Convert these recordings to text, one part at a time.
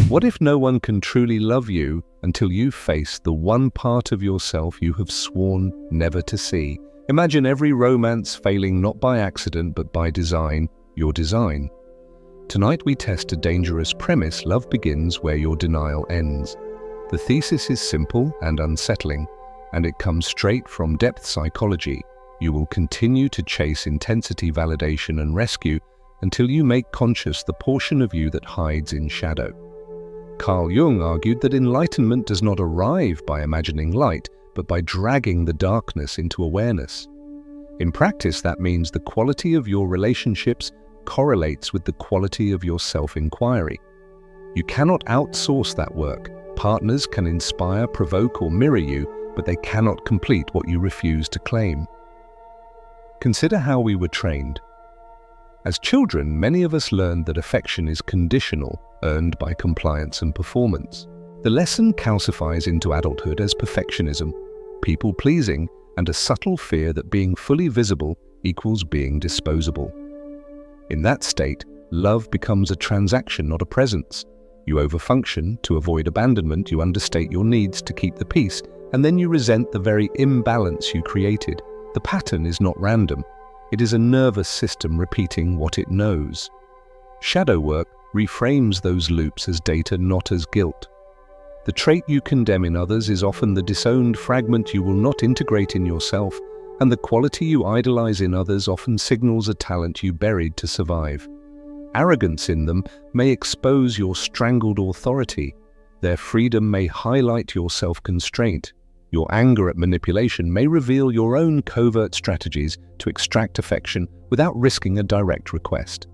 What if no one can truly love you until you face the one part of yourself you have sworn never to see? Imagine every romance failing not by accident but by design, your design. Tonight we test a dangerous premise: love begins where your denial ends. The thesis is simple and unsettling, and it comes straight from depth psychology. You will continue to chase intensity, validation, and rescue until you make conscious the portion of you that hides in shadow. Carl Jung argued that enlightenment does not arrive by imagining light, but by dragging the darkness into awareness. In practice, that means the quality of your relationships correlates with the quality of your self-inquiry. You cannot outsource that work. Partners can inspire, provoke, or mirror you, but they cannot complete what you refuse to claim. Consider how we were trained. As children, many of us learned that affection is conditional, earned by compliance and performance. The lesson calcifies into adulthood as perfectionism, people-pleasing, and a subtle fear that being fully visible equals being disposable. In that state, love becomes a transaction, not a presence. You overfunction to avoid abandonment, you understate your needs to keep the peace, and then you resent the very imbalance you created. The pattern is not random. It is a nervous system repeating what it knows. Shadow work reframes those loops as data, not as guilt. The trait you condemn in others is often the disowned fragment you will not integrate in yourself, and the quality you idolize in others often signals a talent you buried to survive. Arrogance in them may expose your strangled authority. Their freedom may highlight your self-constraint. Your anger at manipulation may reveal your own covert strategies to extract affection without risking a direct request.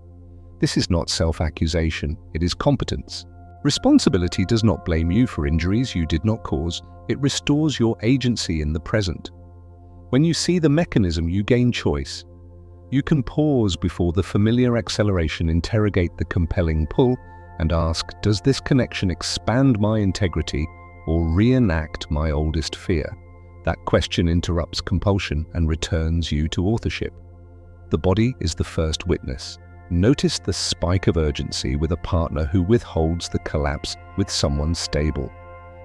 This is not self-accusation, it is competence. Responsibility does not blame you for injuries you did not cause, it restores your agency in the present. When you see the mechanism, you gain choice. You can pause before the familiar acceleration, interrogate the compelling pull, and ask, does this connection expand my integrity or reenact my oldest fear? That question interrupts compulsion and returns you to authorship. The body is the first witness. Notice the spike of urgency with a partner who withholds the collapse with someone stable.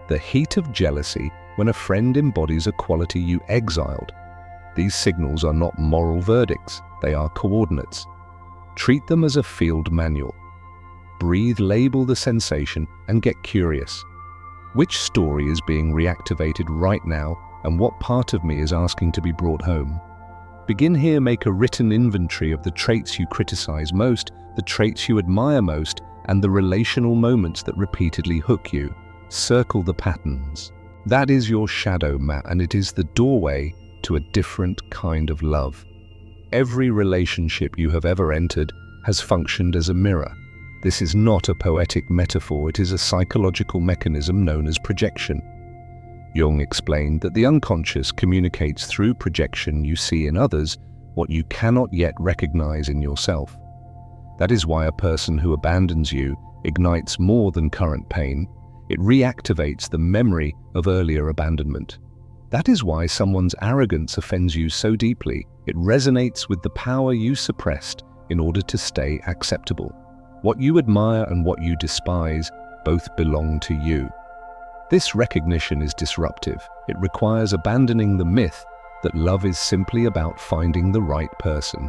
The heat of jealousy when a friend embodies a quality you exiled. These signals are not moral verdicts, they are coordinates. Treat them as a field manual. Breathe, label the sensation, and get curious. Which story is being reactivated right now, and what part of me is asking to be brought home? Begin here, make a written inventory of the traits you criticize most, the traits you admire most, and the relational moments that repeatedly hook you. Circle the patterns. That is your shadow map, and it is the doorway to a different kind of love. Every relationship you have ever entered has functioned as a mirror. This is not a poetic metaphor, it is a psychological mechanism known as projection. Jung explained that the unconscious communicates through projection. You see in others what you cannot yet recognize in yourself. That is why a person who abandons you ignites more than current pain. It reactivates the memory of earlier abandonment. That is why someone's arrogance offends you so deeply. It resonates with the power you suppressed in order to stay acceptable. What you admire and what you despise both belong to you. This recognition is disruptive. It requires abandoning the myth that love is simply about finding the right person.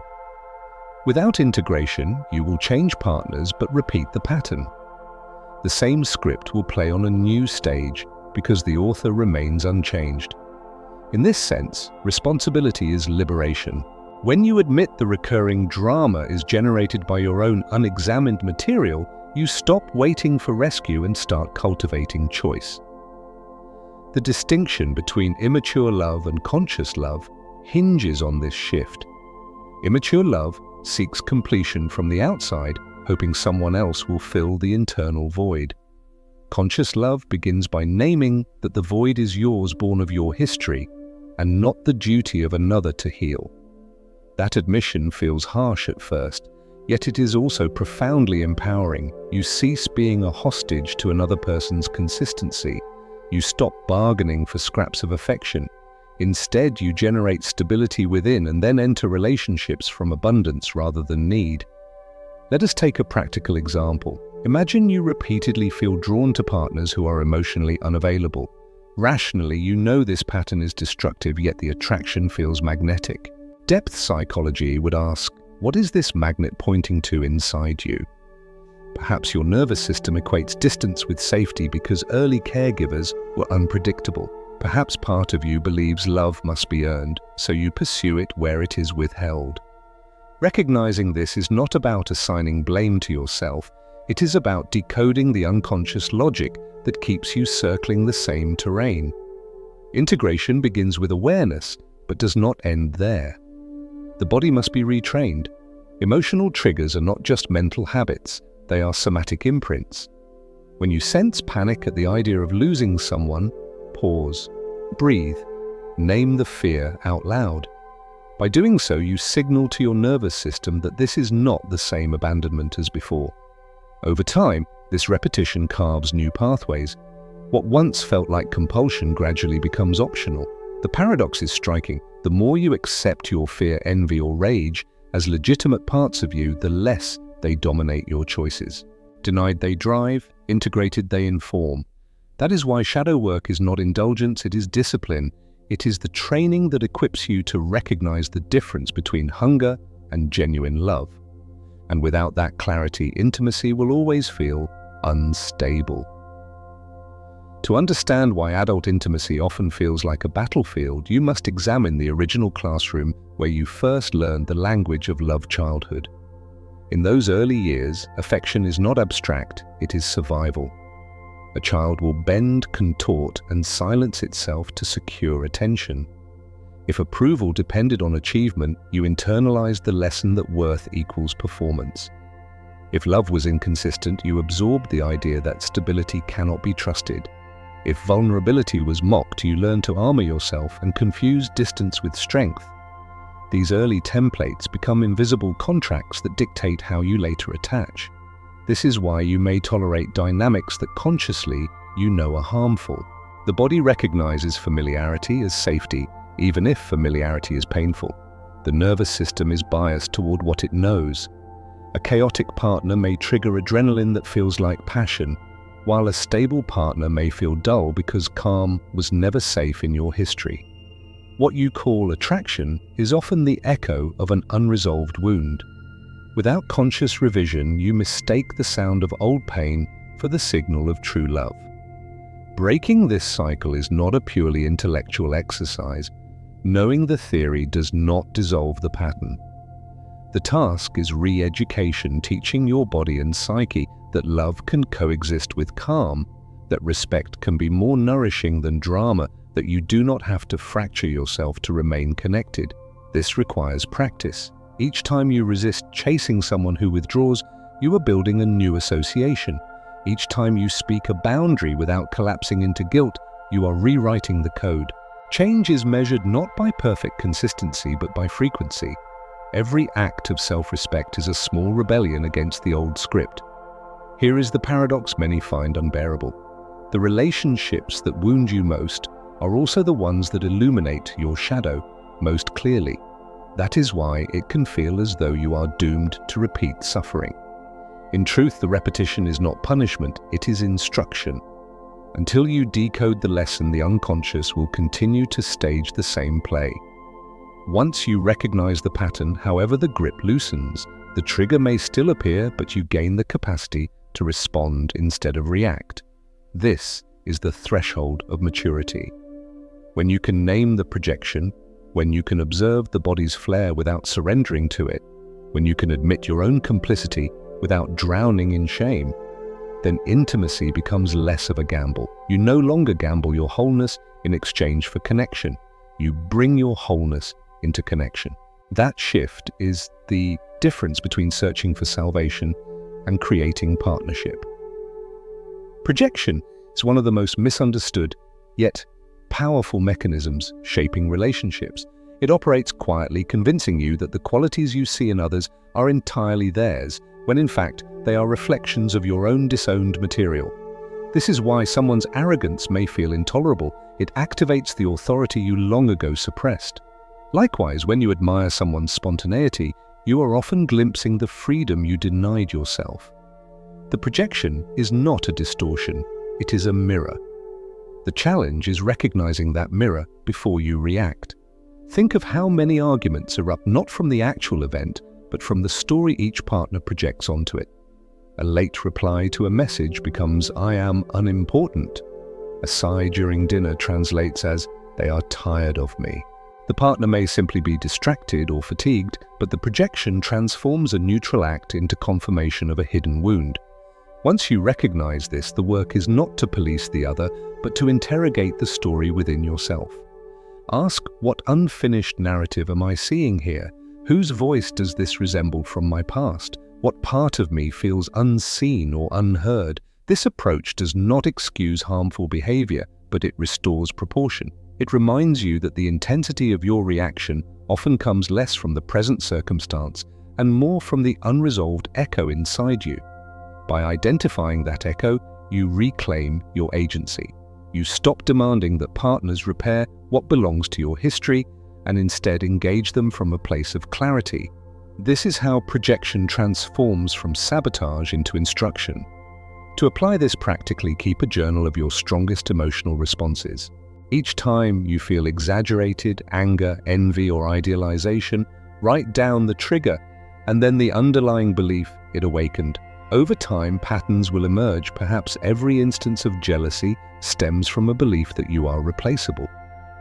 Without integration, you will change partners but repeat the pattern. The same script will play on a new stage because the author remains unchanged. In this sense, responsibility is liberation. When you admit the recurring drama is generated by your own unexamined material, you stop waiting for rescue and start cultivating choice. The distinction between immature love and conscious love hinges on this shift. Immature love seeks completion from the outside, hoping someone else will fill the internal void. Conscious love begins by naming that the void is yours, born of your history, and not the duty of another to heal. That admission feels harsh at first, yet it is also profoundly empowering. You cease being a hostage to another person's consistency. You stop bargaining for scraps of affection. Instead, you generate stability within and then enter relationships from abundance rather than need. Let us take a practical example. Imagine you repeatedly feel drawn to partners who are emotionally unavailable. Rationally, you know this pattern is destructive, yet the attraction feels magnetic. Depth psychology would ask, what is this magnet pointing to inside you? Perhaps your nervous system equates distance with safety because early caregivers were unpredictable. Perhaps part of you believes love must be earned, so you pursue it where it is withheld. Recognizing this is not about assigning blame to yourself, it is about decoding the unconscious logic that keeps you circling the same terrain. Integration begins with awareness, but does not end there. The body must be retrained. Emotional triggers are not just mental habits, they are somatic imprints. When you sense panic at the idea of losing someone, pause, breathe, name the fear out loud. By doing so, you signal to your nervous system that this is not the same abandonment as before. Over time, this repetition carves new pathways. What once felt like compulsion gradually becomes optional. The paradox is striking. The more you accept your fear, envy, or rage as legitimate parts of you, the less they dominate your choices. Denied, they drive; integrated, they inform. That is why shadow work is not indulgence, it is discipline. It is the training that equips you to recognize the difference between hunger and genuine love. And without that clarity, intimacy will always feel unstable. To understand why adult intimacy often feels like a battlefield, you must examine the original classroom where you first learned the language of love childhood. In those early years, affection is not abstract, it is survival. A child will bend, contort, and silence itself to secure attention. If approval depended on achievement, you internalized the lesson that worth equals performance. If love was inconsistent, you absorbed the idea that stability cannot be trusted. If vulnerability was mocked, you learned to armor yourself and confuse distance with strength. These early templates become invisible contracts that dictate how you later attach. This is why you may tolerate dynamics that consciously you know are harmful. The body recognizes familiarity as safety, even if familiarity is painful. The nervous system is biased toward what it knows. A chaotic partner may trigger adrenaline that feels like passion, while a stable partner may feel dull because calm was never safe in your history. What you call attraction is often the echo of an unresolved wound. Without conscious revision, you mistake the sound of old pain for the signal of true love. Breaking this cycle is not a purely intellectual exercise. Knowing the theory does not dissolve the pattern. The task is re-education, teaching your body and psyche that love can coexist with calm, that respect can be more nourishing than drama, that you do not have to fracture yourself to remain connected. This requires practice. Each time you resist chasing someone who withdraws, you are building a new association. Each time you speak a boundary without collapsing into guilt, you are rewriting the code. Change is measured not by perfect consistency, but by frequency. Every act of self-respect is a small rebellion against the old script. Here is the paradox many find unbearable. The relationships that wound you most are also the ones that illuminate your shadow most clearly. That is why it can feel as though you are doomed to repeat suffering. In truth, the repetition is not punishment, it is instruction. Until you decode the lesson, the unconscious will continue to stage the same play. Once you recognize the pattern, however the grip loosens, the trigger may still appear, but you gain the capacity to respond instead of react. This is the threshold of maturity. When you can name the projection, when you can observe the body's flare without surrendering to it, when you can admit your own complicity without drowning in shame, then intimacy becomes less of a gamble. You no longer gamble your wholeness in exchange for connection. You bring your wholeness into connection. That shift is the difference between searching for salvation and creating partnership. Projection is one of the most misunderstood, yet powerful mechanisms shaping relationships. It operates quietly, convincing you that the qualities you see in others are entirely theirs, when in fact they are reflections of your own disowned material. This is why someone's arrogance may feel intolerable. It activates the authority you long ago suppressed. Likewise, when you admire someone's spontaneity, you are often glimpsing the freedom you denied yourself. The projection is not a distortion, it is a mirror. The challenge is recognizing that mirror before you react. Think of how many arguments erupt not from the actual event, but from the story each partner projects onto it. A late reply to a message becomes "I am unimportant." A sigh during dinner translates as "they are tired of me." The partner may simply be distracted or fatigued, but the projection transforms a neutral act into confirmation of a hidden wound. Once you recognize this, the work is not to police the other, but to interrogate the story within yourself. Ask, what unfinished narrative am I seeing here? Whose voice does this resemble from my past? What part of me feels unseen or unheard? This approach does not excuse harmful behavior, but it restores proportion. It reminds you that the intensity of your reaction often comes less from the present circumstance and more from the unresolved echo inside you. By identifying that echo, you reclaim your agency. You stop demanding that partners repair what belongs to your history and instead engage them from a place of clarity. This is how projection transforms from sabotage into instruction. To apply this practically, keep a journal of your strongest emotional responses. Each time you feel exaggerated, anger, envy, or idealization, write down the trigger and then the underlying belief it awakened. Over time, patterns will emerge. Perhaps every instance of jealousy stems from a belief that you are replaceable.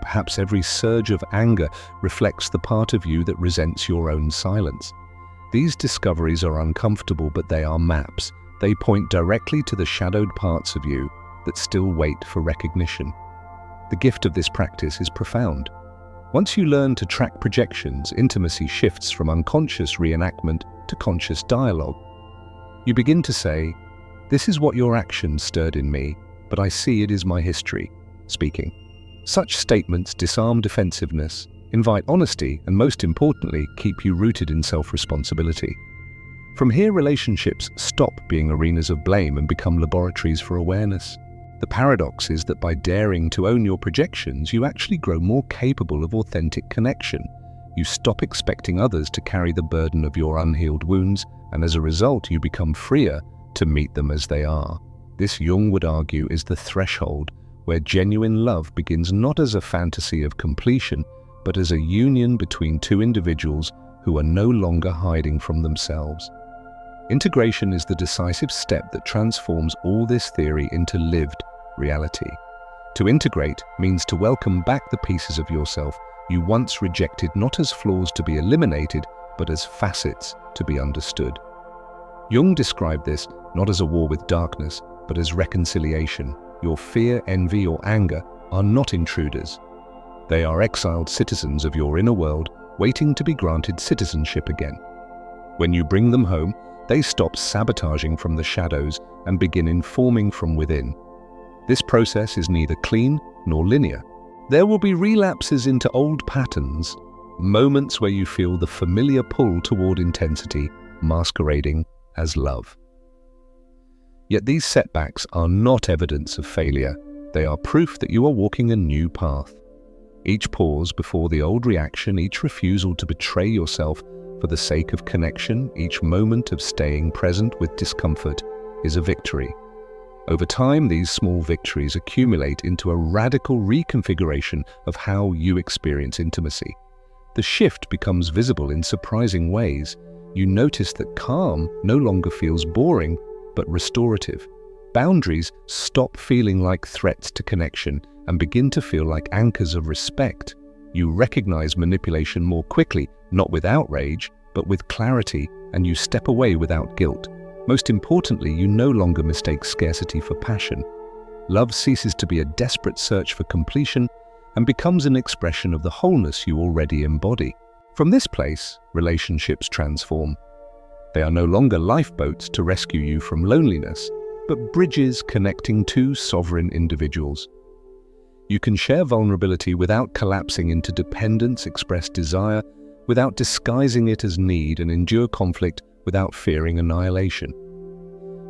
Perhaps every surge of anger reflects the part of you that resents your own silence. These discoveries are uncomfortable, but they are maps. They point directly to the shadowed parts of you that still wait for recognition. The gift of this practice is profound. Once you learn to track projections, intimacy shifts from unconscious reenactment to conscious dialogue. You begin to say, "This is what your actions stirred in me, but I see it is my history speaking." Such statements disarm defensiveness, invite honesty, and most importantly, keep you rooted in self-responsibility. From here, relationships stop being arenas of blame and become laboratories for awareness. The paradox is that by daring to own your projections, you actually grow more capable of authentic connection. You stop expecting others to carry the burden of your unhealed wounds, and as a result, you become freer to meet them as they are. This, Jung would argue, is the threshold where genuine love begins not as a fantasy of completion, but as a union between two individuals who are no longer hiding from themselves. Integration is the decisive step that transforms all this theory into lived reality. To integrate means to welcome back the pieces of yourself you once rejected, not as flaws to be eliminated, but as facets to be understood. Jung described this not as a war with darkness, but as reconciliation. Your fear, envy, or anger are not intruders. They are exiled citizens of your inner world, waiting to be granted citizenship again. When you bring them home, they stop sabotaging from the shadows and begin informing from within. This process is neither clean nor linear. There will be relapses into old patterns, moments where you feel the familiar pull toward intensity masquerading as love. Yet these setbacks are not evidence of failure. They are proof that you are walking a new path. Each pause before the old reaction, each refusal to betray yourself for the sake of connection, each moment of staying present with discomfort is a victory. Over time, these small victories accumulate into a radical reconfiguration of how you experience intimacy. The shift becomes visible in surprising ways. You notice that calm no longer feels boring, but restorative. Boundaries stop feeling like threats to connection and begin to feel like anchors of respect. You recognize manipulation more quickly, not with outrage, but with clarity, and you step away without guilt. Most importantly, you no longer mistake scarcity for passion. Love ceases to be a desperate search for completion and becomes an expression of the wholeness you already embody. From this place, relationships transform. They are no longer lifeboats to rescue you from loneliness, but bridges connecting two sovereign individuals. You can share vulnerability without collapsing into dependence, express desire without disguising it as need, and endure conflict without fearing annihilation.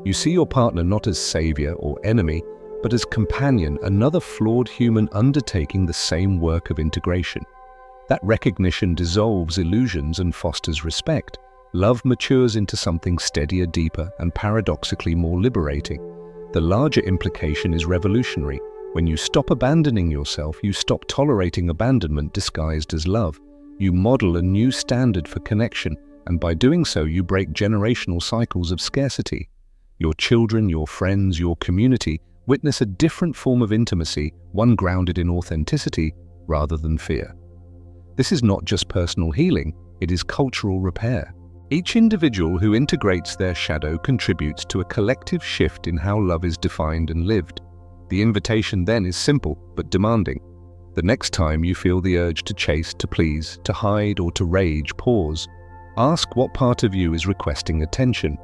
You see your partner not as savior or enemy, but as companion, another flawed human undertaking the same work of integration. That recognition dissolves illusions and fosters respect. Love matures into something steadier, deeper, and paradoxically more liberating. The larger implication is revolutionary. When you stop abandoning yourself, you stop tolerating abandonment disguised as love. You model a new standard for connection, and by doing so, you break generational cycles of scarcity. Your children, your friends, your community witness a different form of intimacy, one grounded in authenticity rather than fear. This is not just personal healing, it is cultural repair. Each individual who integrates their shadow contributes to a collective shift in how love is defined and lived. The invitation then is simple but demanding. The next time you feel the urge to chase, to please, to hide, or to rage, pause. Ask what part of you is requesting attention.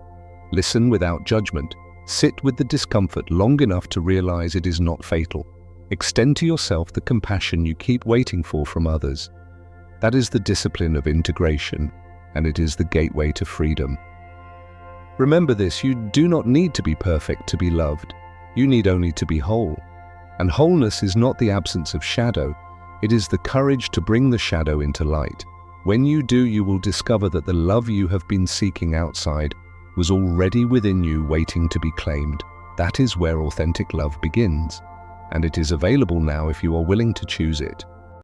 Listen without judgment. Sit with the discomfort long enough to realize it is not fatal. Extend to yourself the compassion you keep waiting for from others. That is the discipline of integration, and it is the gateway to freedom. Remember this, you do not need to be perfect to be loved. You need only to be whole. And wholeness is not the absence of shadow, it is the courage to bring the shadow into light. When you do, you will discover that the love you have been seeking outside was already within you, waiting to be claimed. That is where authentic love begins, and it is available now if you are willing to choose it.